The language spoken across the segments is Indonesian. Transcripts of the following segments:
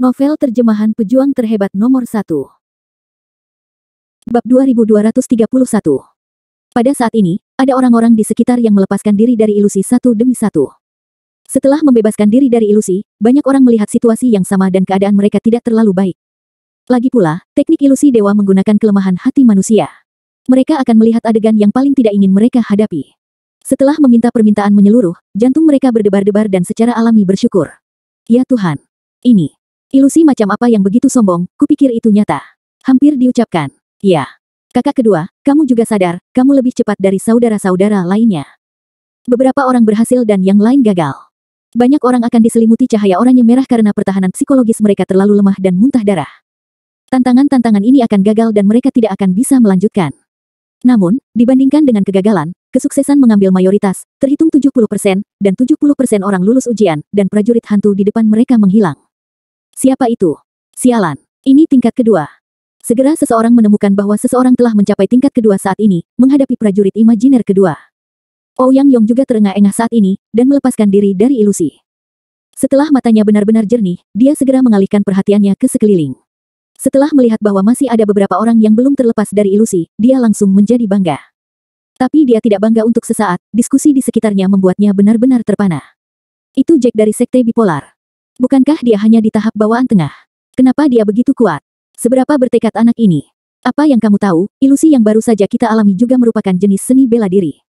Novel terjemahan pejuang terhebat nomor 1. Bab 2231. Pada saat ini, ada orang-orang di sekitar yang melepaskan diri dari ilusi satu demi satu. Setelah membebaskan diri dari ilusi, banyak orang melihat situasi yang sama dan keadaan mereka tidak terlalu baik. Lagi pula, teknik ilusi dewa menggunakan kelemahan hati manusia. Mereka akan melihat adegan yang paling tidak ingin mereka hadapi. Setelah meminta permintaan menyeluruh, jantung mereka berdebar-debar dan secara alami bersyukur. Ya Tuhan, ini ilusi macam apa yang begitu sombong, kupikir itu nyata. Hampir diucapkan. Ya. Kakak kedua, kamu juga sadar, kamu lebih cepat dari saudara-saudara lainnya. Beberapa orang berhasil dan yang lain gagal. Banyak orang akan diselimuti cahaya oranye merah karena pertahanan psikologis mereka terlalu lemah dan muntah darah. Tantangan-tantangan ini akan gagal dan mereka tidak akan bisa melanjutkan. Namun, dibandingkan dengan kegagalan, kesuksesan mengambil mayoritas, terhitung 70%, dan 70% orang lulus ujian, dan prajurit hantu di depan mereka menghilang. Siapa itu? Sialan. Ini tingkat kedua. Segera seseorang menemukan bahwa seseorang telah mencapai tingkat kedua saat ini, menghadapi prajurit imajiner kedua. Ouyang Yong juga terengah-engah saat ini, dan melepaskan diri dari ilusi. Setelah matanya benar-benar jernih, dia segera mengalihkan perhatiannya ke sekeliling. Setelah melihat bahwa masih ada beberapa orang yang belum terlepas dari ilusi, dia langsung menjadi bangga. Tapi dia tidak bangga untuk sesaat, diskusi di sekitarnya membuatnya benar-benar terpana. Itu Jack dari Sekte Bipolar. Bukankah dia hanya di tahap bawaan tengah? Kenapa dia begitu kuat? Seberapa bertekad anak ini? Apa yang kamu tahu, ilusi yang baru saja kita alami juga merupakan jenis seni bela diri.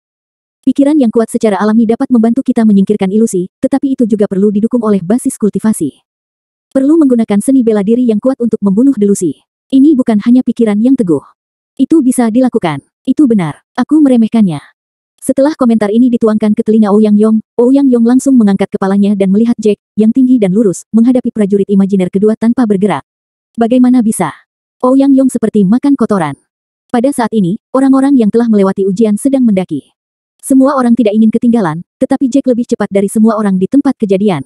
Pikiran yang kuat secara alami dapat membantu kita menyingkirkan ilusi, tetapi itu juga perlu didukung oleh basis kultivasi. Perlu menggunakan seni bela diri yang kuat untuk membunuh delusi. Ini bukan hanya pikiran yang teguh. Itu bisa dilakukan. Itu benar. Aku meremehkannya. Setelah komentar ini dituangkan ke telinga Ouyang Yong langsung mengangkat kepalanya dan melihat Jack, yang tinggi dan lurus, menghadapi prajurit imajiner kedua tanpa bergerak. Bagaimana bisa? Ouyang Yong seperti makan kotoran. Pada saat ini, orang-orang yang telah melewati ujian sedang mendaki. Semua orang tidak ingin ketinggalan, tetapi Jack lebih cepat dari semua orang di tempat kejadian.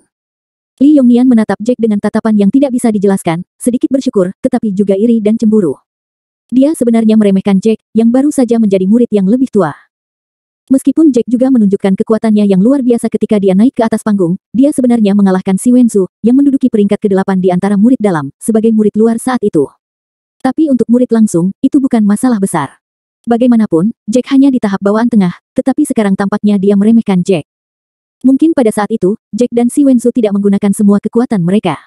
Li Yongnian menatap Jack dengan tatapan yang tidak bisa dijelaskan, sedikit bersyukur, tetapi juga iri dan cemburu. Dia sebenarnya meremehkan Jack, yang baru saja menjadi murid yang lebih tua. Meskipun Jack juga menunjukkan kekuatannya yang luar biasa ketika dia naik ke atas panggung, dia sebenarnya mengalahkan Si Wenzu, yang menduduki peringkat ke-8 di antara murid dalam, sebagai murid luar saat itu. Tapi untuk murid langsung, itu bukan masalah besar. Bagaimanapun, Jack hanya di tahap bawaan tengah, tetapi sekarang tampaknya dia meremehkan Jack. Mungkin pada saat itu, Jack dan Si Wenzu tidak menggunakan semua kekuatan mereka.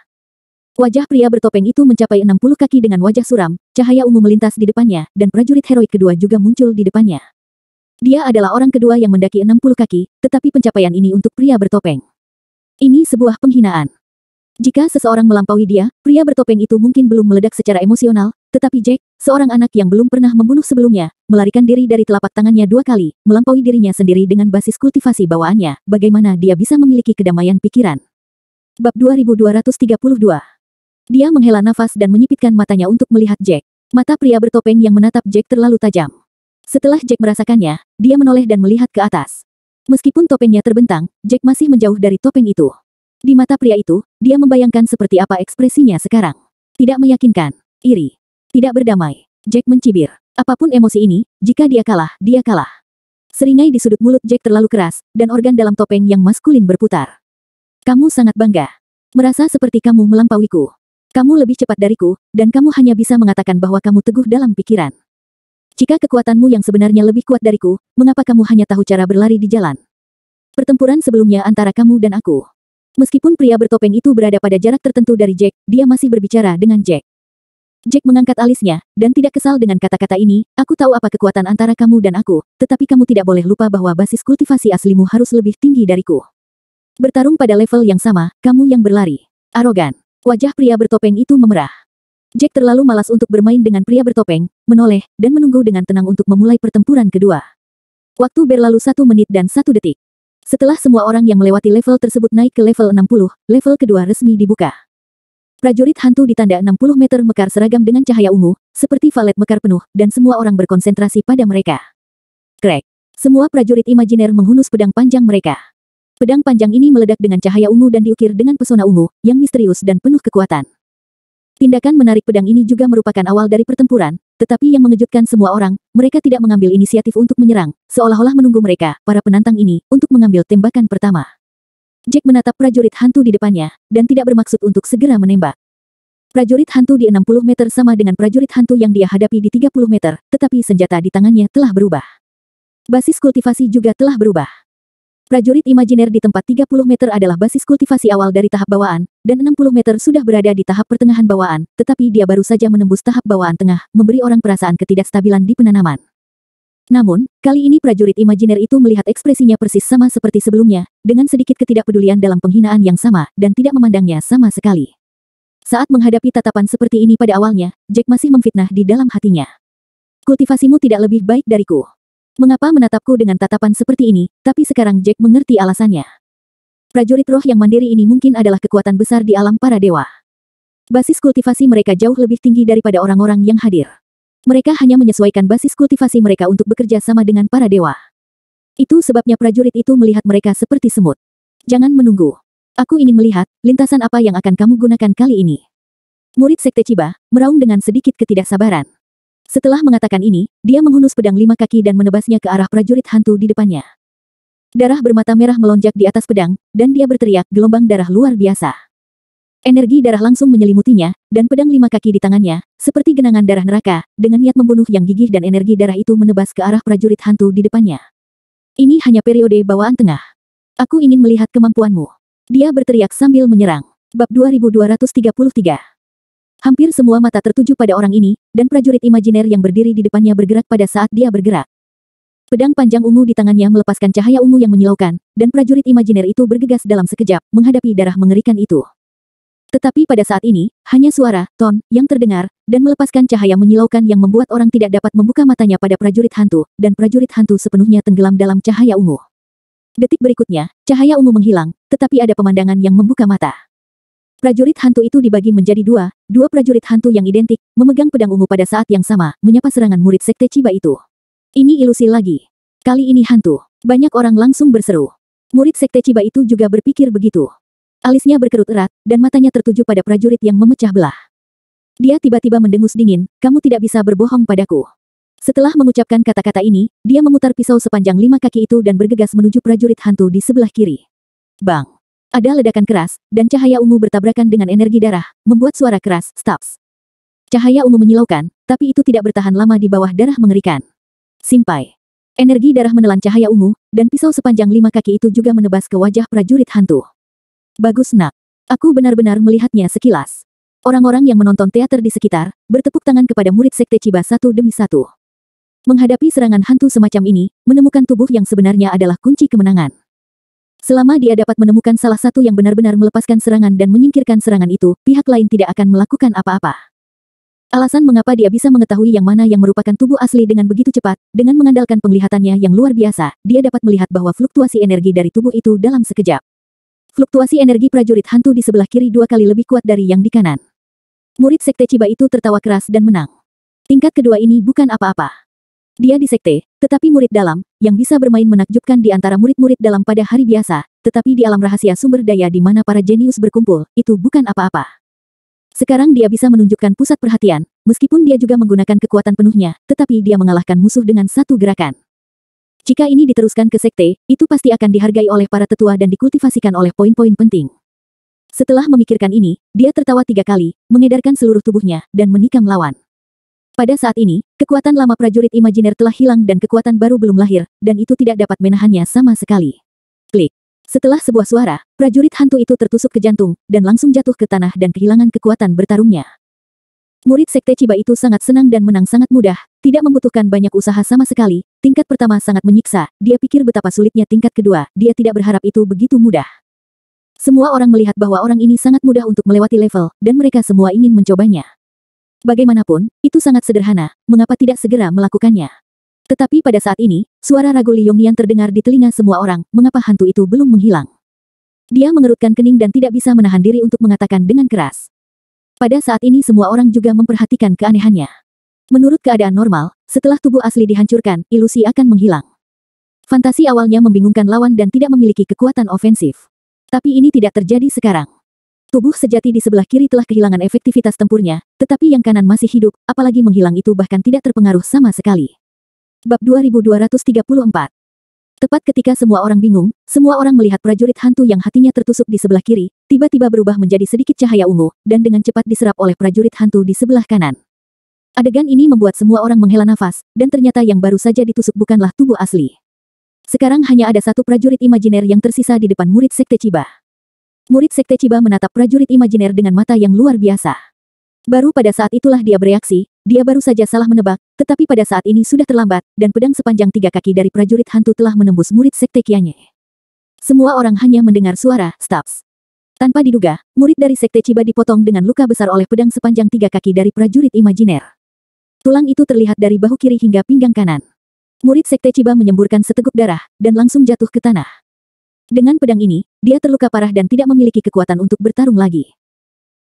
Wajah pria bertopeng itu mencapai 60 kaki dengan wajah suram, cahaya ungu melintas di depannya, dan prajurit heroik kedua juga muncul di depannya. Dia adalah orang kedua yang mendaki 60 kaki, tetapi pencapaian ini untuk pria bertopeng. Ini sebuah penghinaan. Jika seseorang melampaui dia, pria bertopeng itu mungkin belum meledak secara emosional, tetapi Jack, seorang anak yang belum pernah membunuh sebelumnya, melarikan diri dari telapak tangannya 2 kali, melampaui dirinya sendiri dengan basis kultivasi bawaannya, bagaimana dia bisa memiliki kedamaian pikiran. Bab 2232. Dia menghela nafas dan menyipitkan matanya untuk melihat Jack. Mata pria bertopeng yang menatap Jack terlalu tajam. Setelah Jack merasakannya, dia menoleh dan melihat ke atas. Meskipun topengnya terbentang, Jack masih menjauh dari topeng itu. Di mata pria itu, dia membayangkan seperti apa ekspresinya sekarang. Tidak meyakinkan, iri, tidak berdamai. Jack mencibir. Apapun emosi ini, jika dia kalah, dia kalah. Seringai di sudut mulut Jack terlalu keras, dan organ dalam topeng yang maskulin berputar. Kamu sangat bangga. Merasa seperti kamu melampauiku. Kamu lebih cepat dariku, dan kamu hanya bisa mengatakan bahwa kamu teguh dalam pikiran. Jika kekuatanmu yang sebenarnya lebih kuat dariku, mengapa kamu hanya tahu cara berlari di jalan? Pertempuran sebelumnya antara kamu dan aku. Meskipun pria bertopeng itu berada pada jarak tertentu dari Jack, dia masih berbicara dengan Jack. Jack mengangkat alisnya, dan tidak kesal dengan kata-kata ini, aku tahu apa kekuatan antara kamu dan aku, tetapi kamu tidak boleh lupa bahwa basis kultivasi aslimu harus lebih tinggi dariku. Bertarung pada level yang sama, kamu yang berlari. Arogan. Wajah pria bertopeng itu memerah. Jack terlalu malas untuk bermain dengan pria bertopeng, menoleh, dan menunggu dengan tenang untuk memulai pertempuran kedua. Waktu berlalu 1 menit dan 1 detik. Setelah semua orang yang melewati level tersebut naik ke level 60, level kedua resmi dibuka. Prajurit hantu di tanda 60 meter mekar seragam dengan cahaya ungu, seperti valet mekar penuh, dan semua orang berkonsentrasi pada mereka. Krek. Semua prajurit imajiner menghunus pedang panjang mereka. Pedang panjang ini meledak dengan cahaya ungu dan diukir dengan pesona ungu, yang misterius dan penuh kekuatan. Tindakan menarik pedang ini juga merupakan awal dari pertempuran, tetapi yang mengejutkan semua orang, mereka tidak mengambil inisiatif untuk menyerang, seolah-olah menunggu mereka, para penantang ini, untuk mengambil tembakan pertama. Jack menatap prajurit hantu di depannya, dan tidak bermaksud untuk segera menembak. Prajurit hantu di 60 meter sama dengan prajurit hantu yang dia hadapi di 30 meter, tetapi senjata di tangannya telah berubah. Basis kultivasi juga telah berubah. Prajurit imajiner di tempat 30 meter adalah basis kultivasi awal dari tahap bawaan, dan 60 meter sudah berada di tahap pertengahan bawaan, tetapi dia baru saja menembus tahap bawaan tengah, memberi orang perasaan ketidakstabilan di penanaman. Namun, kali ini prajurit imajiner itu melihat ekspresinya persis sama seperti sebelumnya, dengan sedikit ketidakpedulian dalam penghinaan yang sama, dan tidak memandangnya sama sekali. Saat menghadapi tatapan seperti ini pada awalnya, Jack masih memfitnah di dalam hatinya. Kultivasimu tidak lebih baik dariku. Mengapa menatapku dengan tatapan seperti ini, tapi sekarang Jack mengerti alasannya. Prajurit roh yang mandiri ini mungkin adalah kekuatan besar di alam para dewa. Basis kultivasi mereka jauh lebih tinggi daripada orang-orang yang hadir. Mereka hanya menyesuaikan basis kultivasi mereka untuk bekerja sama dengan para dewa. Itu sebabnya prajurit itu melihat mereka seperti semut. Jangan menunggu. Aku ingin melihat, lintasan apa yang akan kamu gunakan kali ini. Murid Sekte Chiba, meraung dengan sedikit ketidaksabaran. Setelah mengatakan ini, dia menghunus pedang 5 kaki dan menebasnya ke arah prajurit hantu di depannya. Darah bermata merah melonjak di atas pedang, dan dia berteriak gelombang darah luar biasa. Energi darah langsung menyelimutinya, dan pedang 5 kaki di tangannya, seperti genangan darah neraka, dengan niat membunuh yang gigih dan energi darah itu menebas ke arah prajurit hantu di depannya. Ini hanya periode bawaan tengah. Aku ingin melihat kemampuanmu. Dia berteriak sambil menyerang. Bab 2233. Hampir semua mata tertuju pada orang ini, dan prajurit imajiner yang berdiri di depannya bergerak pada saat dia bergerak. Pedang panjang ungu di tangannya melepaskan cahaya ungu yang menyilaukan, dan prajurit imajiner itu bergegas dalam sekejap, menghadapi darah mengerikan itu. Tetapi pada saat ini, hanya suara, ton, yang terdengar, dan melepaskan cahaya menyilaukan yang membuat orang tidak dapat membuka matanya pada prajurit hantu, dan prajurit hantu sepenuhnya tenggelam dalam cahaya ungu. Detik berikutnya, cahaya ungu menghilang, tetapi ada pemandangan yang membuka mata. Prajurit hantu itu dibagi menjadi dua prajurit hantu yang identik, memegang pedang ungu pada saat yang sama, menyapa serangan murid Sekte Chiba itu. Ini ilusi lagi. Kali ini hantu. Banyak orang langsung berseru. Murid Sekte Chiba itu juga berpikir begitu. Alisnya berkerut erat, dan matanya tertuju pada prajurit yang memecah belah. Dia tiba-tiba mendengus dingin, kamu tidak bisa berbohong padaku. Setelah mengucapkan kata-kata ini, dia memutar pisau sepanjang 5 kaki itu dan bergegas menuju prajurit hantu di sebelah kiri. Bang! Ada ledakan keras, dan cahaya ungu bertabrakan dengan energi darah, membuat suara keras, staps. Cahaya ungu menyilaukan, tapi itu tidak bertahan lama di bawah darah mengerikan. Simpai. Energi darah menelan cahaya ungu, dan pisau sepanjang 5 kaki itu juga menebas ke wajah prajurit hantu. Bagus nak. Aku benar-benar melihatnya sekilas. Orang-orang yang menonton teater di sekitar, bertepuk tangan kepada murid Sekte Chiba satu demi satu. Menghadapi serangan hantu semacam ini, menemukan tubuh yang sebenarnya adalah kunci kemenangan. Selama dia dapat menemukan salah satu yang benar-benar melepaskan serangan dan menyingkirkan serangan itu, pihak lain tidak akan melakukan apa-apa. Alasan mengapa dia bisa mengetahui yang mana yang merupakan tubuh asli dengan begitu cepat, dengan mengandalkan penglihatannya yang luar biasa, dia dapat melihat bahwa fluktuasi energi dari tubuh itu dalam sekejap. Fluktuasi energi prajurit hantu di sebelah kiri 2 kali lebih kuat dari yang di kanan. Murid Sekte Chiba itu tertawa keras dan menang. Tingkat kedua ini bukan apa-apa. Dia di sekte, tetapi murid dalam, yang bisa bermain menakjubkan di antara murid-murid dalam pada hari biasa, tetapi di alam rahasia sumber daya di mana para jenius berkumpul, itu bukan apa-apa. Sekarang dia bisa menunjukkan pusat perhatian, meskipun dia juga menggunakan kekuatan penuhnya, tetapi dia mengalahkan musuh dengan satu gerakan. Jika ini diteruskan ke sekte, itu pasti akan dihargai oleh para tetua dan dikultivasikan oleh poin-poin penting. Setelah memikirkan ini, dia tertawa 3 kali, mengedarkan seluruh tubuhnya, dan menikam lawan. Pada saat ini, kekuatan lama prajurit imajiner telah hilang dan kekuatan baru belum lahir, dan itu tidak dapat menahannya sama sekali. Klik. Setelah sebuah suara, prajurit hantu itu tertusuk ke jantung, dan langsung jatuh ke tanah dan kehilangan kekuatan bertarungnya. Murid Sekte Chiba itu sangat senang dan menang sangat mudah, tidak membutuhkan banyak usaha sama sekali. Tingkat pertama sangat menyiksa, dia pikir betapa sulitnya tingkat kedua, dia tidak berharap itu begitu mudah. Semua orang melihat bahwa orang ini sangat mudah untuk melewati level, dan mereka semua ingin mencobanya. Bagaimanapun, itu sangat sederhana, mengapa tidak segera melakukannya? Tetapi pada saat ini, suara ragu Li Yongnian terdengar di telinga semua orang, mengapa hantu itu belum menghilang? Dia mengerutkan kening dan tidak bisa menahan diri untuk mengatakan dengan keras. Pada saat ini semua orang juga memperhatikan keanehannya. Menurut keadaan normal, setelah tubuh asli dihancurkan, ilusi akan menghilang. Fantasi awalnya membingungkan lawan dan tidak memiliki kekuatan ofensif. Tapi ini tidak terjadi sekarang. Tubuh sejati di sebelah kiri telah kehilangan efektivitas tempurnya, tetapi yang kanan masih hidup, apalagi menghilang itu bahkan tidak terpengaruh sama sekali. Bab 2234. Tepat ketika semua orang bingung, semua orang melihat prajurit hantu yang hatinya tertusuk di sebelah kiri, tiba-tiba berubah menjadi sedikit cahaya ungu, dan dengan cepat diserap oleh prajurit hantu di sebelah kanan. Adegan ini membuat semua orang menghela nafas, dan ternyata yang baru saja ditusuk bukanlah tubuh asli. Sekarang hanya ada satu prajurit imajiner yang tersisa di depan murid Sekte Chiba. Murid Sekte Chiba menatap prajurit imajiner dengan mata yang luar biasa. Baru pada saat itulah dia bereaksi, dia baru saja salah menebak, tetapi pada saat ini sudah terlambat, dan pedang sepanjang 3 kaki dari prajurit hantu telah menembus murid Sekte Kianye. Semua orang hanya mendengar suara, "Stabs." Tanpa diduga, murid dari Sekte Chiba dipotong dengan luka besar oleh pedang sepanjang 3 kaki dari prajurit imajiner. Tulang itu terlihat dari bahu kiri hingga pinggang kanan. Murid Sekte Chiba menyemburkan seteguk darah, dan langsung jatuh ke tanah. Dengan pedang ini, dia terluka parah dan tidak memiliki kekuatan untuk bertarung lagi.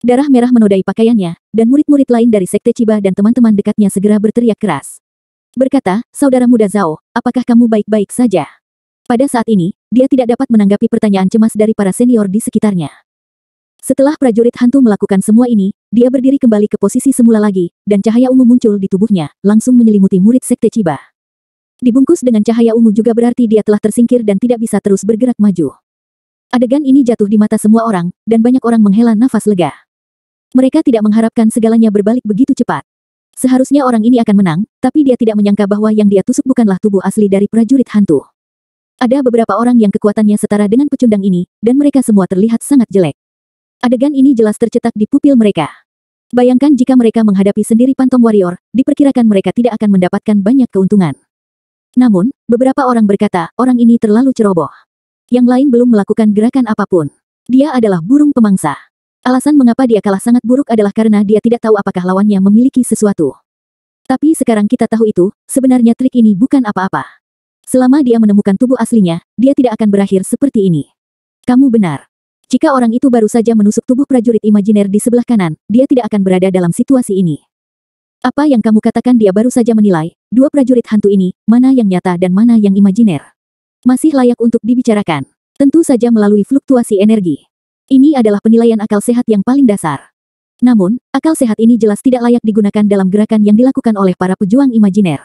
Darah merah menodai pakaiannya, dan murid-murid lain dari Sekte Chiba dan teman-teman dekatnya segera berteriak keras. Berkata, "Saudara muda Zhao, apakah kamu baik-baik saja?" Pada saat ini, dia tidak dapat menanggapi pertanyaan cemas dari para senior di sekitarnya. Setelah prajurit hantu melakukan semua ini, dia berdiri kembali ke posisi semula lagi, dan cahaya ungu muncul di tubuhnya, langsung menyelimuti murid Sekte Chiba. Dibungkus dengan cahaya ungu juga berarti dia telah tersingkir dan tidak bisa terus bergerak maju. Adegan ini jatuh di mata semua orang, dan banyak orang menghela nafas lega. Mereka tidak mengharapkan segalanya berbalik begitu cepat. Seharusnya orang ini akan menang, tapi dia tidak menyangka bahwa yang dia tusuk bukanlah tubuh asli dari prajurit hantu. Ada beberapa orang yang kekuatannya setara dengan pecundang ini, dan mereka semua terlihat sangat jelek. Adegan ini jelas tercetak di pupil mereka. Bayangkan jika mereka menghadapi sendiri Phantom Warrior, diperkirakan mereka tidak akan mendapatkan banyak keuntungan. Namun, beberapa orang berkata, orang ini terlalu ceroboh. Yang lain belum melakukan gerakan apapun. Dia adalah burung pemangsa. Alasan mengapa dia kalah sangat buruk adalah karena dia tidak tahu apakah lawannya memiliki sesuatu. Tapi sekarang kita tahu itu, sebenarnya trik ini bukan apa-apa. Selama dia menemukan tubuh aslinya, dia tidak akan berakhir seperti ini. Kamu benar. Jika orang itu baru saja menusuk tubuh prajurit imajiner di sebelah kanan, dia tidak akan berada dalam situasi ini. Apa yang kamu katakan dia baru saja menilai, dua prajurit hantu ini, mana yang nyata dan mana yang imajiner. Masih layak untuk dibicarakan. Tentu saja melalui fluktuasi energi. Ini adalah penilaian akal sehat yang paling dasar. Namun, akal sehat ini jelas tidak layak digunakan dalam gerakan yang dilakukan oleh para pejuang imajiner.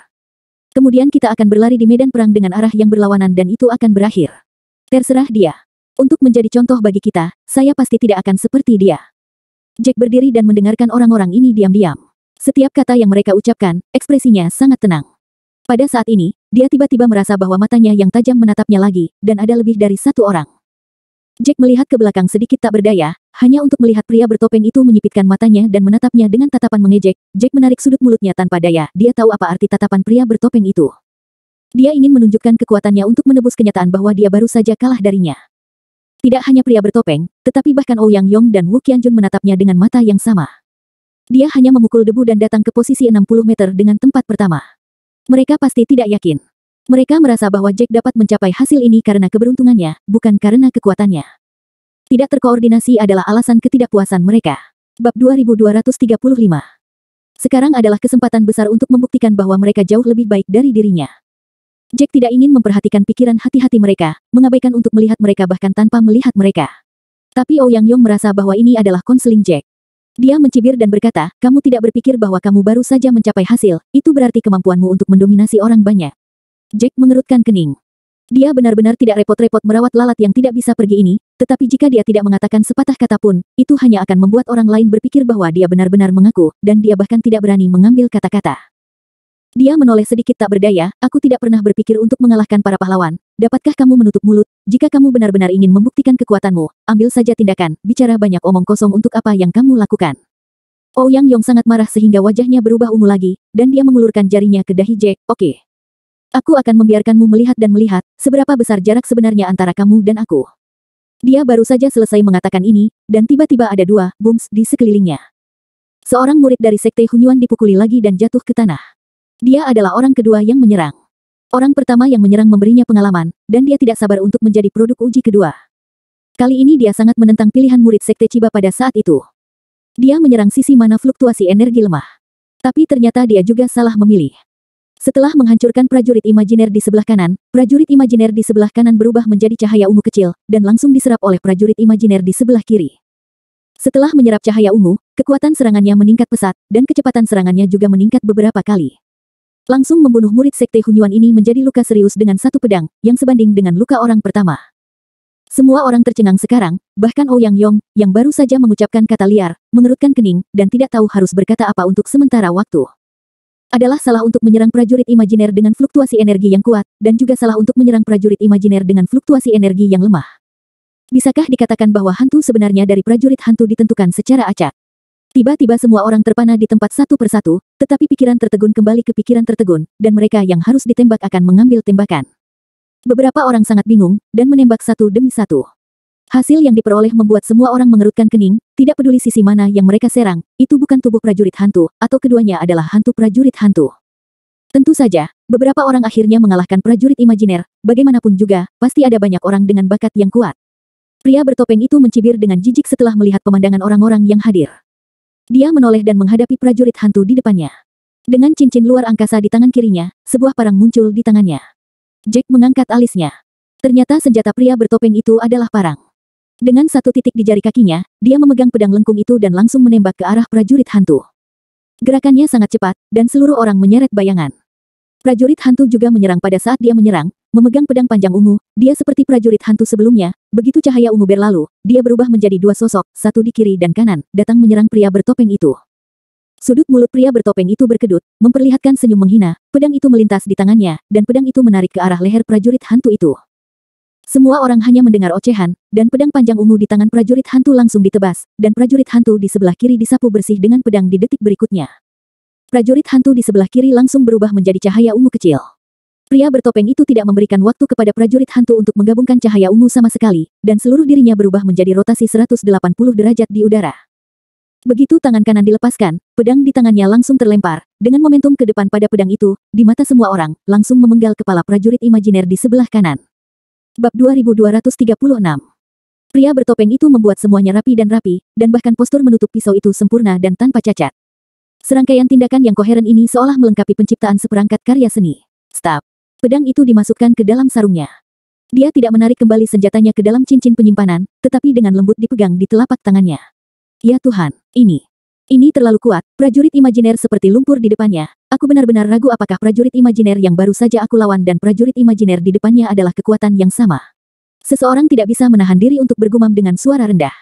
Kemudian kita akan berlari di medan perang dengan arah yang berlawanan dan itu akan berakhir. Terserah dia. Untuk menjadi contoh bagi kita, saya pasti tidak akan seperti dia. Jack berdiri dan mendengarkan orang-orang ini diam-diam. Setiap kata yang mereka ucapkan, ekspresinya sangat tenang. Pada saat ini, dia tiba-tiba merasa bahwa matanya yang tajam menatapnya lagi, dan ada lebih dari satu orang. Jack melihat ke belakang sedikit tak berdaya, hanya untuk melihat pria bertopeng itu menyipitkan matanya dan menatapnya dengan tatapan mengejek. Jack menarik sudut mulutnya tanpa daya, dia tahu apa arti tatapan pria bertopeng itu. Dia ingin menunjukkan kekuatannya untuk menebus kenyataan bahwa dia baru saja kalah darinya. Tidak hanya pria bertopeng, tetapi bahkan Ouyang Yong dan Wu Qianjun menatapnya dengan mata yang sama. Dia hanya memukul debu dan datang ke posisi 60 meter dengan tempat pertama. Mereka pasti tidak yakin. Mereka merasa bahwa Jack dapat mencapai hasil ini karena keberuntungannya, bukan karena kekuatannya. Tidak terkoordinasi adalah alasan ketidakpuasan mereka. Bab 2235. Sekarang adalah kesempatan besar untuk membuktikan bahwa mereka jauh lebih baik dari dirinya. Jack tidak ingin memperhatikan pikiran hati-hati mereka, mengabaikan untuk melihat mereka bahkan tanpa melihat mereka. Tapi Ouyang Yong merasa bahwa ini adalah konseling Jack. Dia mencibir dan berkata, kamu tidak berpikir bahwa kamu baru saja mencapai hasil, itu berarti kemampuanmu untuk mendominasi orang banyak. Jack mengerutkan kening. Dia benar-benar tidak repot-repot merawat lalat yang tidak bisa pergi ini, tetapi jika dia tidak mengatakan sepatah kata pun, itu hanya akan membuat orang lain berpikir bahwa dia benar-benar mengaku, dan dia bahkan tidak berani mengambil kata-kata. Dia menoleh sedikit tak berdaya, aku tidak pernah berpikir untuk mengalahkan para pahlawan. Dapatkah kamu menutup mulut? Jika kamu benar-benar ingin membuktikan kekuatanmu, ambil saja tindakan, bicara banyak omong kosong untuk apa yang kamu lakukan. Ouyang Yong sangat marah sehingga wajahnya berubah ungu lagi, dan dia mengulurkan jarinya ke dahi Jack, oke. Aku akan membiarkanmu melihat dan melihat, seberapa besar jarak sebenarnya antara kamu dan aku. Dia baru saja selesai mengatakan ini, dan tiba-tiba ada dua booms di sekelilingnya. Seorang murid dari Sekte Hunyuan dipukuli lagi dan jatuh ke tanah. Dia adalah orang kedua yang menyerang. Orang pertama yang menyerang memberinya pengalaman, dan dia tidak sabar untuk menjadi produk uji kedua. Kali ini dia sangat menentang pilihan murid Sekte Chiba pada saat itu. Dia menyerang sisi mana fluktuasi energi lemah. Tapi ternyata dia juga salah memilih. Setelah menghancurkan prajurit imajiner di sebelah kanan, prajurit imajiner di sebelah kanan berubah menjadi cahaya ungu kecil, dan langsung diserap oleh prajurit imajiner di sebelah kiri. Setelah menyerap cahaya ungu, kekuatan serangannya meningkat pesat, dan kecepatan serangannya juga meningkat beberapa kali. langsung membunuh murid Sekte Hunyuan ini menjadi luka serius dengan satu pedang, yang sebanding dengan luka orang pertama. Semua orang tercengang sekarang, bahkan Ouyang Yong, yang baru saja mengucapkan kata liar, mengerutkan kening, dan tidak tahu harus berkata apa untuk sementara waktu. Adalah salah untuk menyerang prajurit imajiner dengan fluktuasi energi yang kuat, dan juga salah untuk menyerang prajurit imajiner dengan fluktuasi energi yang lemah. Bisakah dikatakan bahwa hantu sebenarnya dari prajurit hantu ditentukan secara acak? Tiba-tiba semua orang terpana di tempat satu persatu, tetapi pikiran tertegun kembali ke pikiran tertegun, dan mereka yang harus ditembak akan mengambil tembakan. Beberapa orang sangat bingung, dan menembak satu demi satu. Hasil yang diperoleh membuat semua orang mengerutkan kening, tidak peduli sisi mana yang mereka serang, itu bukan tubuh prajurit hantu, atau keduanya adalah hantu prajurit hantu. Tentu saja, beberapa orang akhirnya mengalahkan prajurit imajiner, bagaimanapun juga, pasti ada banyak orang dengan bakat yang kuat. Pria bertopeng itu mencibir dengan jijik setelah melihat pemandangan orang-orang yang hadir. Dia menoleh dan menghadapi prajurit hantu di depannya. Dengan cincin luar angkasa di tangan kirinya, sebuah parang muncul di tangannya. Jack mengangkat alisnya. Ternyata senjata pria bertopeng itu adalah parang. Dengan satu titik di jari kakinya, dia memegang pedang lengkung itu dan langsung menembak ke arah prajurit hantu. Gerakannya sangat cepat, dan seluruh orang menyeret bayangan. Prajurit hantu juga menyerang pada saat dia menyerang, memegang pedang panjang ungu, dia seperti prajurit hantu sebelumnya, begitu cahaya ungu berlalu, dia berubah menjadi dua sosok, satu di kiri dan kanan, datang menyerang pria bertopeng itu. Sudut mulut pria bertopeng itu berkedut, memperlihatkan senyum menghina, pedang itu melintas di tangannya, dan pedang itu menarik ke arah leher prajurit hantu itu. Semua orang hanya mendengar ocehan, dan pedang panjang ungu di tangan prajurit hantu langsung ditebas, dan prajurit hantu di sebelah kiri disapu bersih dengan pedang di detik berikutnya. Prajurit hantu di sebelah kiri langsung berubah menjadi cahaya ungu kecil. Pria bertopeng itu tidak memberikan waktu kepada prajurit hantu untuk menggabungkan cahaya ungu sama sekali, dan seluruh dirinya berubah menjadi rotasi 180 derajat di udara. Begitu tangan kanan dilepaskan, pedang di tangannya langsung terlempar, dengan momentum ke depan pada pedang itu, di mata semua orang, langsung memenggal kepala prajurit imajiner di sebelah kanan. Bab 2236. Pria bertopeng itu membuat semuanya rapi, dan bahkan postur menutup pisau itu sempurna dan tanpa cacat. Serangkaian tindakan yang koheren ini seolah melengkapi penciptaan seperangkat karya seni. Stop. Pedang itu dimasukkan ke dalam sarungnya. Dia tidak menarik kembali senjatanya ke dalam cincin penyimpanan, tetapi dengan lembut dipegang di telapak tangannya. Ya Tuhan, ini terlalu kuat, prajurit imajiner seperti lumpur di depannya. Aku benar-benar ragu apakah prajurit imajiner yang baru saja aku lawan dan prajurit imajiner di depannya adalah kekuatan yang sama. Seseorang tidak bisa menahan diri untuk bergumam dengan suara rendah.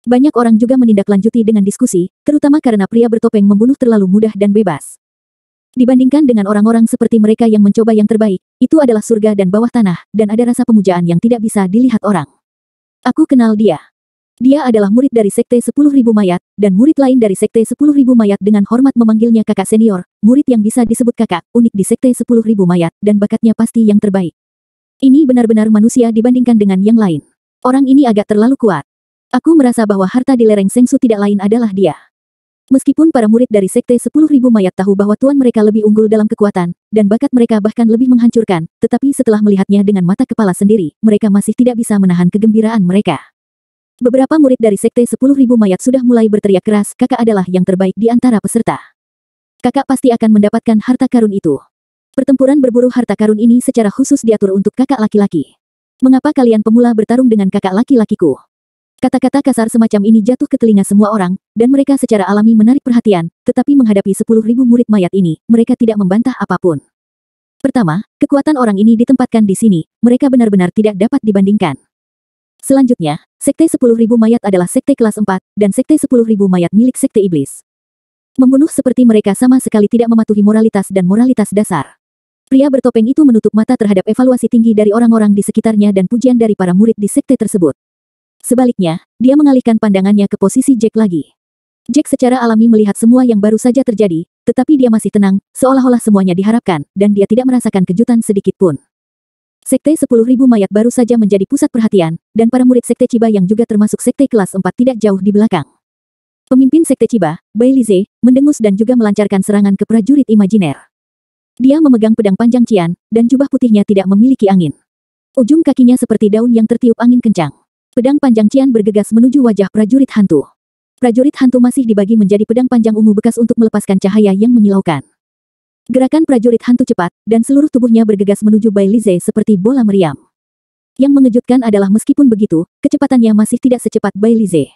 Banyak orang juga menindaklanjuti dengan diskusi, terutama karena pria bertopeng membunuh terlalu mudah dan bebas. Dibandingkan dengan orang-orang seperti mereka yang mencoba yang terbaik, itu adalah surga dan bawah tanah, dan ada rasa pemujaan yang tidak bisa dilihat orang. Aku kenal dia. Dia adalah murid dari Sekte 10.000 Mayat, dan murid lain dari Sekte 10.000 Mayat dengan hormat memanggilnya kakak senior, murid yang bisa disebut kakak, unik di Sekte 10.000 Mayat, dan bakatnya pasti yang terbaik. Ini benar-benar manusia dibandingkan dengan yang lain. Orang ini agak terlalu kuat. Aku merasa bahwa harta di lereng Sengsu tidak lain adalah dia. Meskipun para murid dari Sekte 10.000 Mayat tahu bahwa tuan mereka lebih unggul dalam kekuatan, dan bakat mereka bahkan lebih menghancurkan, tetapi setelah melihatnya dengan mata kepala sendiri, mereka masih tidak bisa menahan kegembiraan mereka. Beberapa murid dari Sekte 10.000 Mayat sudah mulai berteriak keras, kakak adalah yang terbaik di antara peserta. Kakak pasti akan mendapatkan harta karun itu. Pertempuran berburu harta karun ini secara khusus diatur untuk kakak laki-laki. Mengapa kalian pemula bertarung dengan kakak laki-lakiku? Kata-kata kasar semacam ini jatuh ke telinga semua orang, dan mereka secara alami menarik perhatian, tetapi menghadapi 10.000 murid mayat ini, mereka tidak membantah apapun. Pertama, kekuatan orang ini ditempatkan di sini, mereka benar-benar tidak dapat dibandingkan. Selanjutnya, Sekte 10.000 Mayat adalah sekte kelas 4, dan Sekte 10.000 Mayat milik Sekte Iblis. Membunuh seperti mereka sama sekali tidak mematuhi moralitas dan moralitas dasar. Pria bertopeng itu menutup mata terhadap evaluasi tinggi dari orang-orang di sekitarnya dan pujian dari para murid di sekte tersebut. Sebaliknya, dia mengalihkan pandangannya ke posisi Jack lagi. Jack secara alami melihat semua yang baru saja terjadi, tetapi dia masih tenang, seolah-olah semuanya diharapkan, dan dia tidak merasakan kejutan sedikit pun. Sekte 10.000 Mayat baru saja menjadi pusat perhatian, dan para murid Sekte Chiba yang juga termasuk Sekte kelas 4 tidak jauh di belakang. Pemimpin Sekte Chiba, Bai Lize, mendengus dan juga melancarkan serangan ke prajurit imajiner. Dia memegang pedang panjang Cian, dan jubah putihnya tidak memiliki angin. Ujung kakinya seperti daun yang tertiup angin kencang. Pedang panjang Cian bergegas menuju wajah prajurit hantu. Prajurit hantu masih dibagi menjadi pedang panjang ungu bekas untuk melepaskan cahaya yang menyilaukan. Gerakan prajurit hantu cepat, dan seluruh tubuhnya bergegas menuju Bai Lize seperti bola meriam. Yang mengejutkan adalah meskipun begitu, kecepatannya masih tidak secepat Bai Lize.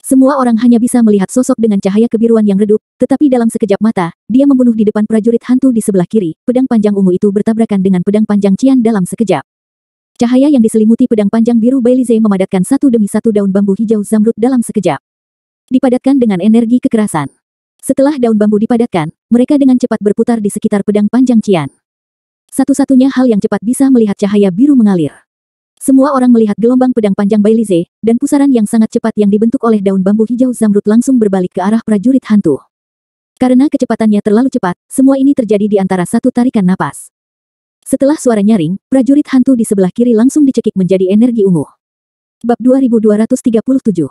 Semua orang hanya bisa melihat sosok dengan cahaya kebiruan yang redup, tetapi dalam sekejap mata, dia membunuh di depan prajurit hantu di sebelah kiri. Pedang panjang ungu itu bertabrakan dengan pedang panjang Qian dalam sekejap. Cahaya yang diselimuti pedang panjang biru Bailize memadatkan satu demi satu daun bambu hijau zamrud dalam sekejap. Dipadatkan dengan energi kekerasan. Setelah daun bambu dipadatkan, mereka dengan cepat berputar di sekitar pedang panjang Qian. Satu-satunya hal yang cepat bisa melihat cahaya biru mengalir. Semua orang melihat gelombang pedang panjang Bailize, dan pusaran yang sangat cepat yang dibentuk oleh daun bambu hijau zamrud langsung berbalik ke arah prajurit hantu. Karena kecepatannya terlalu cepat, semua ini terjadi di antara satu tarikan napas. Setelah suara nyaring, prajurit hantu di sebelah kiri langsung dicekik menjadi energi ungu. Bab 2237.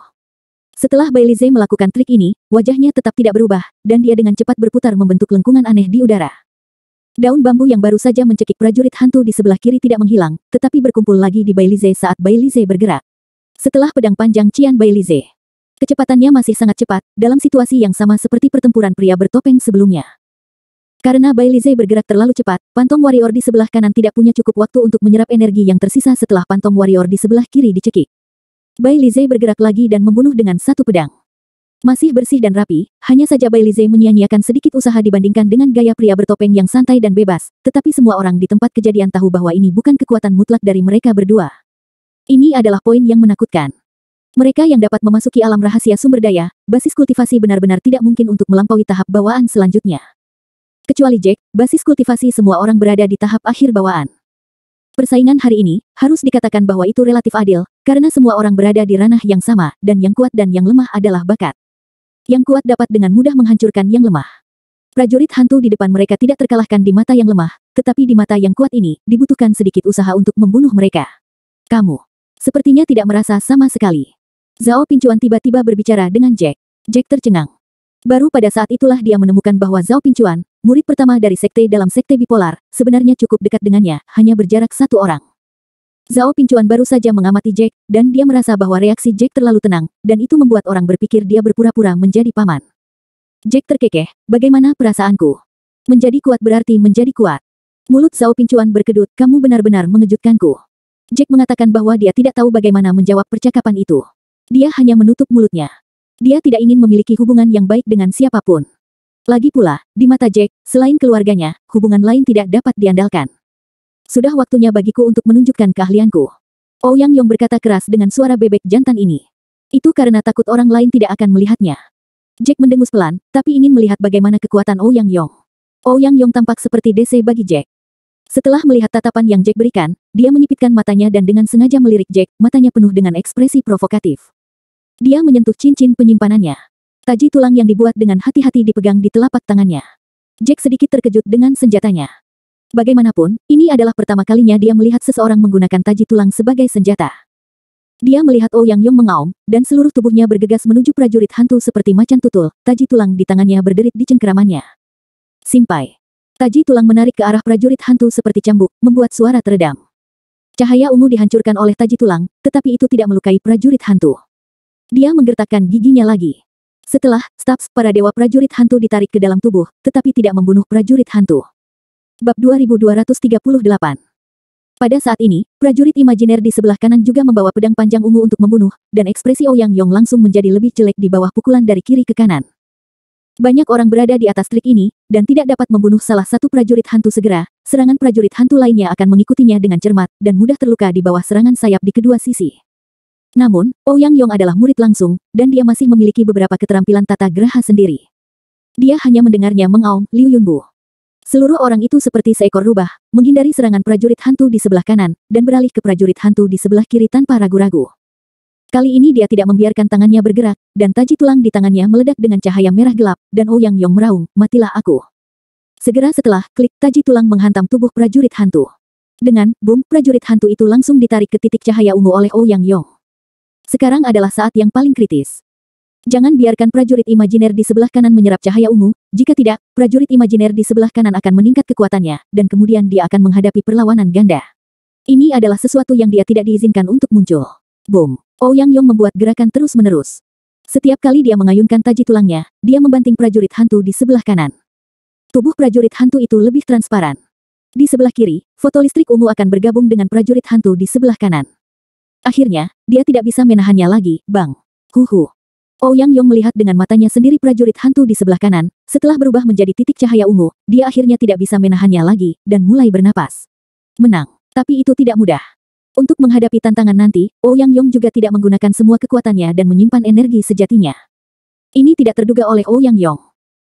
Setelah Bailize melakukan trik ini, wajahnya tetap tidak berubah, dan dia dengan cepat berputar membentuk lengkungan aneh di udara. Daun bambu yang baru saja mencekik prajurit hantu di sebelah kiri tidak menghilang, tetapi berkumpul lagi di Bailize saat Bailize bergerak. Setelah pedang panjang Qian Bailize, kecepatannya masih sangat cepat, dalam situasi yang sama seperti pertempuran pria bertopeng sebelumnya. Karena Bailize bergerak terlalu cepat, Phantom Warrior di sebelah kanan tidak punya cukup waktu untuk menyerap energi yang tersisa setelah Phantom Warrior di sebelah kiri dicekik. Bailize bergerak lagi dan membunuh dengan satu pedang. Masih bersih dan rapi, hanya saja Bailize menyia-nyiakan sedikit usaha dibandingkan dengan gaya pria bertopeng yang santai dan bebas, tetapi semua orang di tempat kejadian tahu bahwa ini bukan kekuatan mutlak dari mereka berdua. Ini adalah poin yang menakutkan. Mereka yang dapat memasuki alam rahasia sumber daya, basis kultivasi benar-benar tidak mungkin untuk melampaui tahap bawaan selanjutnya. Kecuali Jack, basis kultivasi semua orang berada di tahap akhir bawaan. Persaingan hari ini, harus dikatakan bahwa itu relatif adil, karena semua orang berada di ranah yang sama, dan yang kuat dan yang lemah adalah bakat. Yang kuat dapat dengan mudah menghancurkan yang lemah. Prajurit hantu di depan mereka tidak terkalahkan di mata yang lemah, tetapi di mata yang kuat ini, dibutuhkan sedikit usaha untuk membunuh mereka. Kamu sepertinya tidak merasa sama sekali. Zhao Pincuan tiba-tiba berbicara dengan Jack. Jack tercengang. Baru pada saat itulah dia menemukan bahwa Zhao Pincuan, murid pertama dari sekte dalam sekte bipolar, sebenarnya cukup dekat dengannya, hanya berjarak satu orang. Zhao Pincuan baru saja mengamati Jack, dan dia merasa bahwa reaksi Jack terlalu tenang, dan itu membuat orang berpikir dia berpura-pura menjadi paman. Jack terkekeh, bagaimana perasaanku? Menjadi kuat berarti menjadi kuat. Mulut Zhao Pincuan berkedut, kamu benar-benar mengejutkanku. Jack mengatakan bahwa dia tidak tahu bagaimana menjawab percakapan itu. Dia hanya menutup mulutnya. Dia tidak ingin memiliki hubungan yang baik dengan siapapun. Lagi pula, di mata Jack, selain keluarganya, hubungan lain tidak dapat diandalkan. Sudah waktunya bagiku untuk menunjukkan keahlianku. Ouyang Yong berkata keras dengan suara bebek jantan ini. Itu karena takut orang lain tidak akan melihatnya. Jack mendengus pelan, tapi ingin melihat bagaimana kekuatan Ouyang Yong. Ouyang Yong tampak seperti DC bagi Jack. Setelah melihat tatapan yang Jack berikan, dia menyipitkan matanya dan dengan sengaja melirik Jack, matanya penuh dengan ekspresi provokatif. Dia menyentuh cincin penyimpanannya. Taji tulang yang dibuat dengan hati-hati dipegang di telapak tangannya. Jack sedikit terkejut dengan senjatanya. Bagaimanapun, ini adalah pertama kalinya dia melihat seseorang menggunakan taji tulang sebagai senjata. Dia melihat Ouyang Yong mengaum, dan seluruh tubuhnya bergegas menuju prajurit hantu seperti macan tutul, taji tulang di tangannya berderit di cengkeramannya. Simpai. Taji tulang menarik ke arah prajurit hantu seperti cambuk, membuat suara teredam. Cahaya ungu dihancurkan oleh taji tulang, tetapi itu tidak melukai prajurit hantu. Dia menggertakkan giginya lagi. Setelah, staps para dewa prajurit hantu ditarik ke dalam tubuh, tetapi tidak membunuh prajurit hantu. Bab 2238. Pada saat ini, prajurit imajiner di sebelah kanan juga membawa pedang panjang ungu untuk membunuh, dan ekspresi Ouyang Yong langsung menjadi lebih jelek di bawah pukulan dari kiri ke kanan. Banyak orang berada di atas trik ini, dan tidak dapat membunuh salah satu prajurit hantu segera, serangan prajurit hantu lainnya akan mengikutinya dengan cermat, dan mudah terluka di bawah serangan sayap di kedua sisi. Namun, Ouyang Yong adalah murid langsung, dan dia masih memiliki beberapa keterampilan tata geraha sendiri. Dia hanya mendengarnya mengaum, Liu Yunbu. Seluruh orang itu seperti seekor rubah, menghindari serangan prajurit hantu di sebelah kanan, dan beralih ke prajurit hantu di sebelah kiri tanpa ragu-ragu. Kali ini dia tidak membiarkan tangannya bergerak, dan taji tulang di tangannya meledak dengan cahaya merah gelap, dan Ouyang Yong meraung, matilah aku. Segera setelah, klik taji tulang menghantam tubuh prajurit hantu. Dengan boom, prajurit hantu itu langsung ditarik ke titik cahaya ungu oleh Ouyang Yong. Sekarang adalah saat yang paling kritis. Jangan biarkan prajurit imajiner di sebelah kanan menyerap cahaya ungu, jika tidak, prajurit imajiner di sebelah kanan akan meningkat kekuatannya, dan kemudian dia akan menghadapi perlawanan ganda. Ini adalah sesuatu yang dia tidak diizinkan untuk muncul. Boom! Ouyang Yong membuat gerakan terus-menerus. Setiap kali dia mengayunkan taji tulangnya, dia membanting prajurit hantu di sebelah kanan. Tubuh prajurit hantu itu lebih transparan. Di sebelah kiri, foto listrik ungu akan bergabung dengan prajurit hantu di sebelah kanan. Akhirnya, dia tidak bisa menahannya lagi, bang. Huhu. Ouyang Yong melihat dengan matanya sendiri prajurit hantu di sebelah kanan, setelah berubah menjadi titik cahaya ungu, dia akhirnya tidak bisa menahannya lagi, dan mulai bernapas. Menang. Tapi itu tidak mudah. Untuk menghadapi tantangan nanti, Ouyang Yong juga tidak menggunakan semua kekuatannya dan menyimpan energi sejatinya. Ini tidak terduga oleh Ouyang Yong.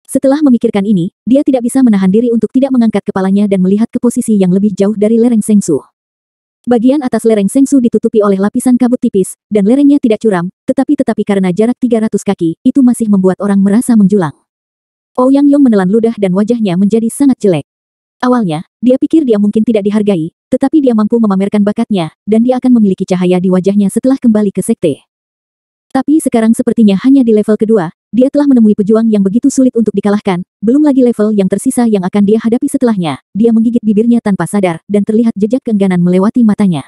Setelah memikirkan ini, dia tidak bisa menahan diri untuk tidak mengangkat kepalanya dan melihat ke posisi yang lebih jauh dari lereng Sengsu. Bagian atas lereng Sengsu ditutupi oleh lapisan kabut tipis, dan lerengnya tidak curam, tetapi karena jarak 300 kaki, itu masih membuat orang merasa menjulang. Ouyang Yong menelan ludah dan wajahnya menjadi sangat jelek. Awalnya, dia pikir dia mungkin tidak dihargai, tetapi dia mampu memamerkan bakatnya, dan dia akan memiliki cahaya di wajahnya setelah kembali ke sekte. Tapi sekarang sepertinya hanya di level kedua, dia telah menemui pejuang yang begitu sulit untuk dikalahkan, belum lagi level yang tersisa yang akan dia hadapi setelahnya. Dia menggigit bibirnya tanpa sadar, dan terlihat jejak keengganan melewati matanya.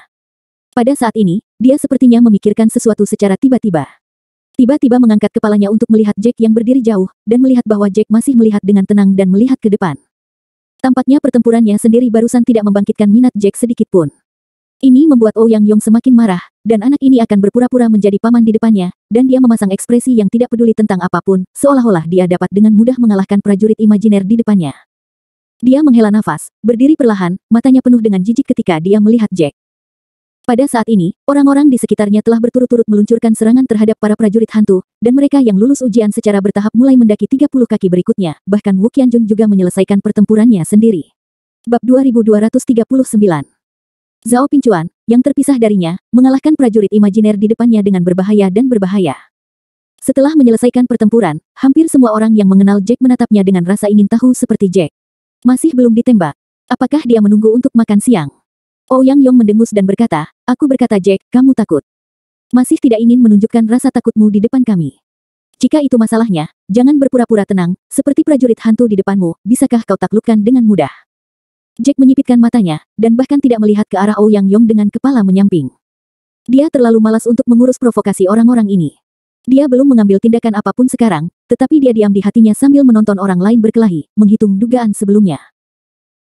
Pada saat ini, dia sepertinya memikirkan sesuatu secara tiba-tiba. Tiba-tiba mengangkat kepalanya untuk melihat Jack yang berdiri jauh, dan melihat bahwa Jack masih melihat dengan tenang dan melihat ke depan. Tampaknya pertempurannya sendiri barusan tidak membangkitkan minat Jack sedikit pun. Ini membuat Ouyang Yong semakin marah, dan anak ini akan berpura-pura menjadi paman di depannya, dan dia memasang ekspresi yang tidak peduli tentang apapun, seolah-olah dia dapat dengan mudah mengalahkan prajurit imajiner di depannya. Dia menghela nafas, berdiri perlahan, matanya penuh dengan jijik ketika dia melihat Jack. Pada saat ini, orang-orang di sekitarnya telah berturut-turut meluncurkan serangan terhadap para prajurit hantu, dan mereka yang lulus ujian secara bertahap mulai mendaki 30 kaki berikutnya, bahkan Wu Qianjun juga menyelesaikan pertempurannya sendiri. Bab 2239. Zhao Pingchuan, yang terpisah darinya, mengalahkan prajurit imajiner di depannya dengan berbahaya dan berbahaya. Setelah menyelesaikan pertempuran, hampir semua orang yang mengenal Jack menatapnya dengan rasa ingin tahu seperti Jack. Masih belum ditembak. Apakah dia menunggu untuk makan siang? Ouyang Yong mendengus dan berkata, "Aku berkata Jack, kamu takut. Masih tidak ingin menunjukkan rasa takutmu di depan kami. Jika itu masalahnya, jangan berpura-pura tenang, seperti prajurit hantu di depanmu, bisakah kau taklukkan dengan mudah?" Jack menyipitkan matanya, dan bahkan tidak melihat ke arah Ouyang Yong dengan kepala menyamping. Dia terlalu malas untuk mengurus provokasi orang-orang ini. Dia belum mengambil tindakan apapun sekarang, tetapi dia diam di hatinya sambil menonton orang lain berkelahi, menghitung dugaan sebelumnya.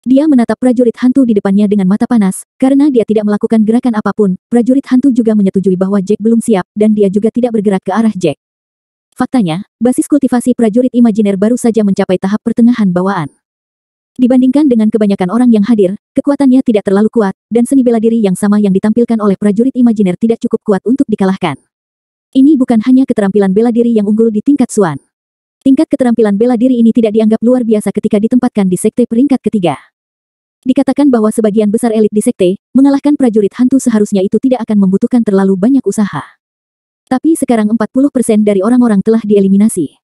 Dia menatap prajurit hantu di depannya dengan mata panas, karena dia tidak melakukan gerakan apapun. Prajurit hantu juga menyetujui bahwa Jack belum siap, dan dia juga tidak bergerak ke arah Jack. Faktanya, basis kultivasi prajurit imajiner baru saja mencapai tahap pertengahan bawaan. Dibandingkan dengan kebanyakan orang yang hadir, kekuatannya tidak terlalu kuat, dan seni bela diri yang sama yang ditampilkan oleh prajurit imajiner tidak cukup kuat untuk dikalahkan. Ini bukan hanya keterampilan bela diri yang unggul di tingkat Suan. Tingkat keterampilan bela diri ini tidak dianggap luar biasa ketika ditempatkan di sekte peringkat ketiga. Dikatakan bahwa sebagian besar elit di sekte, mengalahkan prajurit hantu seharusnya itu tidak akan membutuhkan terlalu banyak usaha. Tapi sekarang 40% dari orang-orang telah dieliminasi.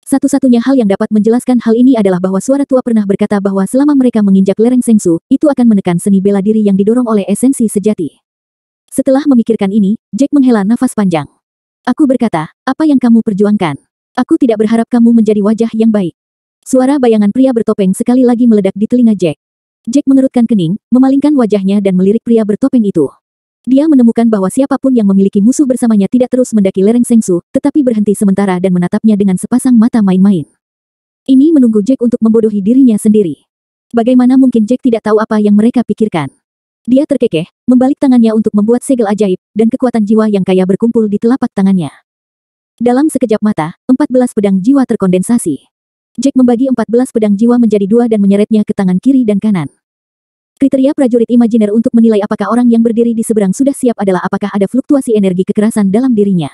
Satu-satunya hal yang dapat menjelaskan hal ini adalah bahwa suara tua pernah berkata bahwa selama mereka menginjak lereng Sengsu, itu akan menekan seni bela diri yang didorong oleh esensi sejati. Setelah memikirkan ini, Jack menghela nafas panjang. "Aku berkata, apa yang kamu perjuangkan? Aku tidak berharap kamu menjadi wajah yang baik." Suara bayangan pria bertopeng sekali lagi meledak di telinga Jack. Jack mengerutkan kening, memalingkan wajahnya dan melirik pria bertopeng itu. Dia menemukan bahwa siapapun yang memiliki musuh bersamanya tidak terus mendaki lereng Sengsu, tetapi berhenti sementara dan menatapnya dengan sepasang mata main-main. Ini menunggu Jack untuk membodohi dirinya sendiri. Bagaimana mungkin Jack tidak tahu apa yang mereka pikirkan? Dia terkekeh, membalik tangannya untuk membuat segel ajaib, dan kekuatan jiwa yang kaya berkumpul di telapak tangannya. Dalam sekejap mata, 14 pedang jiwa terkondensasi. Jack membagi 14 pedang jiwa menjadi 2 dan menyeretnya ke tangan kiri dan kanan. Kriteria prajurit imajiner untuk menilai apakah orang yang berdiri di seberang sudah siap adalah apakah ada fluktuasi energi kekerasan dalam dirinya.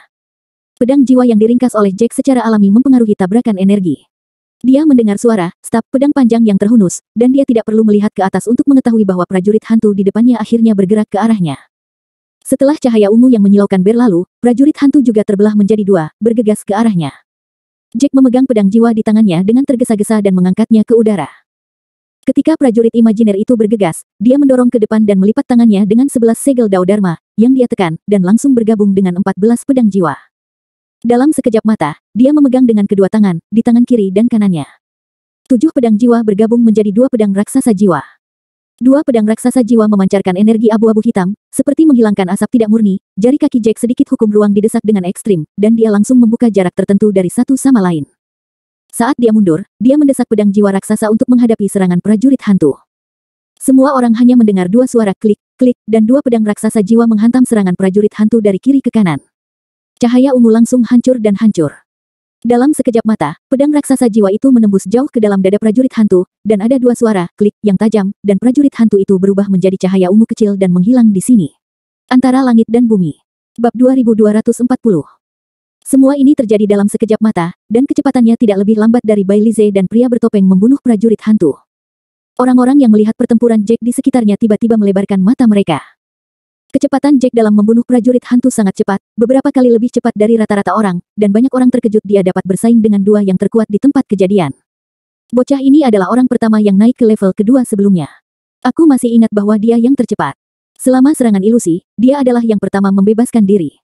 Pedang jiwa yang diringkas oleh Jack secara alami mempengaruhi tabrakan energi. Dia mendengar suara, stap pedang panjang yang terhunus, dan dia tidak perlu melihat ke atas untuk mengetahui bahwa prajurit hantu di depannya akhirnya bergerak ke arahnya. Setelah cahaya ungu yang menyilaukan berlalu, prajurit hantu juga terbelah menjadi 2, bergegas ke arahnya. Jack memegang pedang jiwa di tangannya dengan tergesa-gesa dan mengangkatnya ke udara. Ketika prajurit imajiner itu bergegas, dia mendorong ke depan dan melipat tangannya dengan 11 segel Dao Dharma, yang dia tekan, dan langsung bergabung dengan 14 pedang jiwa. Dalam sekejap mata, dia memegang dengan kedua tangan, di tangan kiri dan kanannya. 7 pedang jiwa bergabung menjadi 2 pedang raksasa jiwa. 2 pedang raksasa jiwa memancarkan energi abu-abu hitam, seperti menghilangkan asap tidak murni. Jari kaki Jack sedikit hukum ruang didesak dengan ekstrim, dan dia langsung membuka jarak tertentu dari satu sama lain. Saat dia mundur, dia mendesak pedang jiwa raksasa untuk menghadapi serangan prajurit hantu. Semua orang hanya mendengar 2 suara klik, klik, dan 2 pedang raksasa jiwa menghantam serangan prajurit hantu dari kiri ke kanan. Cahaya ungu langsung hancur dan hancur. Dalam sekejap mata, pedang raksasa jiwa itu menembus jauh ke dalam dada prajurit hantu, dan ada dua suara, klik, yang tajam, dan prajurit hantu itu berubah menjadi cahaya ungu kecil dan menghilang di sini. Antara langit dan bumi. Bab 2240. Semua ini terjadi dalam sekejap mata, dan kecepatannya tidak lebih lambat dari Bai Lize dan pria bertopeng membunuh prajurit hantu. Orang-orang yang melihat pertempuran Jack di sekitarnya tiba-tiba melebarkan mata mereka. Kecepatan Jack dalam membunuh prajurit hantu sangat cepat, beberapa kali lebih cepat dari rata-rata orang, dan banyak orang terkejut dia dapat bersaing dengan dua yang terkuat di tempat kejadian. Bocah ini adalah orang pertama yang naik ke level kedua sebelumnya. Aku masih ingat bahwa dia yang tercepat. Selama serangan ilusi, dia adalah yang pertama membebaskan diri.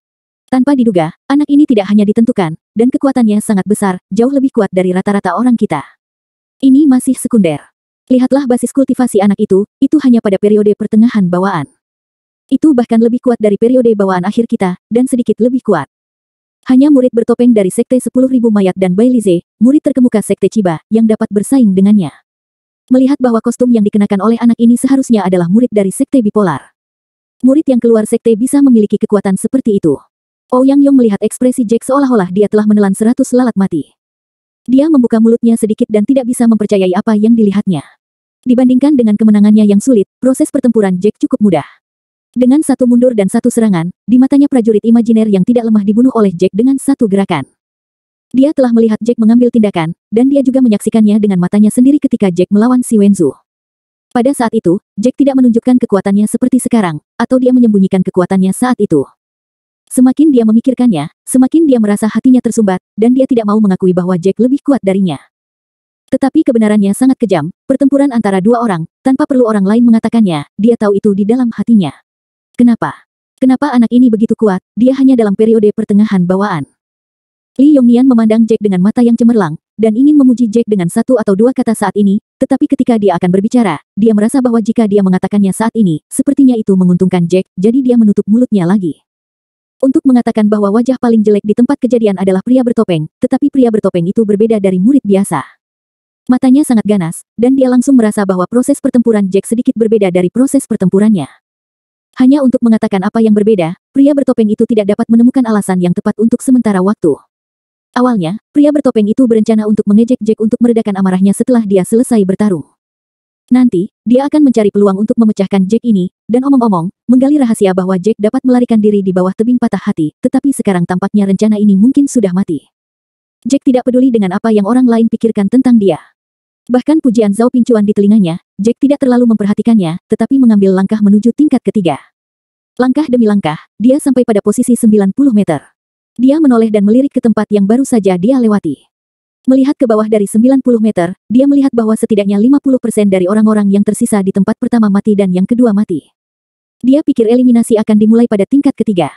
Tanpa diduga, anak ini tidak hanya ditentukan, dan kekuatannya sangat besar, jauh lebih kuat dari rata-rata orang kita. Ini masih sekunder. Lihatlah basis kultivasi anak itu hanya pada periode pertengahan bawaan. Itu bahkan lebih kuat dari periode bawaan akhir kita, dan sedikit lebih kuat. Hanya murid bertopeng dari Sekte 10.000 Mayat dan Bai Lize, murid terkemuka Sekte Chiba, yang dapat bersaing dengannya. Melihat bahwa kostum yang dikenakan oleh anak ini seharusnya adalah murid dari Sekte Bipolar. Murid yang keluar Sekte bisa memiliki kekuatan seperti itu. Ouyang Yong melihat ekspresi Jack seolah-olah dia telah menelan 100 lalat mati. Dia membuka mulutnya sedikit dan tidak bisa mempercayai apa yang dilihatnya. Dibandingkan dengan kemenangannya yang sulit, proses pertempuran Jack cukup mudah. Dengan satu mundur dan satu serangan, di matanya prajurit imajiner yang tidak lemah dibunuh oleh Jack dengan satu gerakan. Dia telah melihat Jack mengambil tindakan, dan dia juga menyaksikannya dengan matanya sendiri ketika Jack melawan si Wenzu. Pada saat itu, Jack tidak menunjukkan kekuatannya seperti sekarang, atau dia menyembunyikan kekuatannya saat itu. Semakin dia memikirkannya, semakin dia merasa hatinya tersumbat, dan dia tidak mau mengakui bahwa Jack lebih kuat darinya. Tetapi kebenarannya sangat kejam, pertempuran antara dua orang, tanpa perlu orang lain mengatakannya, dia tahu itu di dalam hatinya. Kenapa? Kenapa anak ini begitu kuat, dia hanya dalam periode pertengahan bawaan. Li Yongnian memandang Jack dengan mata yang cemerlang, dan ingin memuji Jack dengan satu atau dua kata saat ini, tetapi ketika dia akan berbicara, dia merasa bahwa jika dia mengatakannya saat ini, sepertinya itu menguntungkan Jack, jadi dia menutup mulutnya lagi. Untuk mengatakan bahwa wajah paling jelek di tempat kejadian adalah pria bertopeng, tetapi pria bertopeng itu berbeda dari murid biasa. Matanya sangat ganas, dan dia langsung merasa bahwa proses pertempuran Jack sedikit berbeda dari proses pertempurannya. Hanya untuk mengatakan apa yang berbeda, pria bertopeng itu tidak dapat menemukan alasan yang tepat untuk sementara waktu. Awalnya, pria bertopeng itu berencana untuk mengejek Jack untuk meredakan amarahnya setelah dia selesai bertarung. Nanti, dia akan mencari peluang untuk memecahkan Jack ini, dan omong-omong, menggali rahasia bahwa Jack dapat melarikan diri di bawah tebing patah hati, tetapi sekarang tampaknya rencana ini mungkin sudah mati. Jack tidak peduli dengan apa yang orang lain pikirkan tentang dia. Bahkan pujian Zhao Pincuan di telinganya, Jack tidak terlalu memperhatikannya, tetapi mengambil langkah menuju tingkat ketiga. Langkah demi langkah, dia sampai pada posisi 90 meter. Dia menoleh dan melirik ke tempat yang baru saja dia lewati. Melihat ke bawah dari 90 meter, dia melihat bahwa setidaknya 50% dari orang-orang yang tersisa di tempat pertama mati dan yang kedua mati. Dia pikir eliminasi akan dimulai pada tingkat ketiga.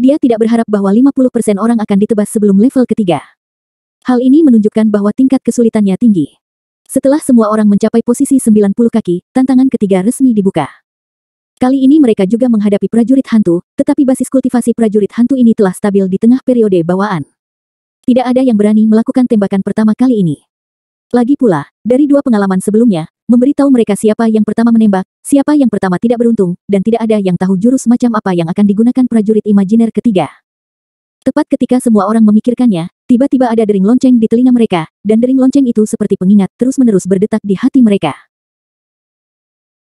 Dia tidak berharap bahwa 50% orang akan ditebas sebelum level ketiga. Hal ini menunjukkan bahwa tingkat kesulitannya tinggi. Setelah semua orang mencapai posisi 90 kaki, tantangan ketiga resmi dibuka. Kali ini mereka juga menghadapi prajurit hantu, tetapi basis kultivasi prajurit hantu ini telah stabil di tengah periode bawaan. Tidak ada yang berani melakukan tembakan pertama kali ini. Lagi pula, dari dua pengalaman sebelumnya, memberitahu mereka siapa yang pertama menembak, siapa yang pertama tidak beruntung, dan tidak ada yang tahu jurus macam apa yang akan digunakan prajurit imajiner ketiga. Tepat ketika semua orang memikirkannya, tiba-tiba ada dering lonceng di telinga mereka, dan dering lonceng itu seperti pengingat terus-menerus berdetak di hati mereka.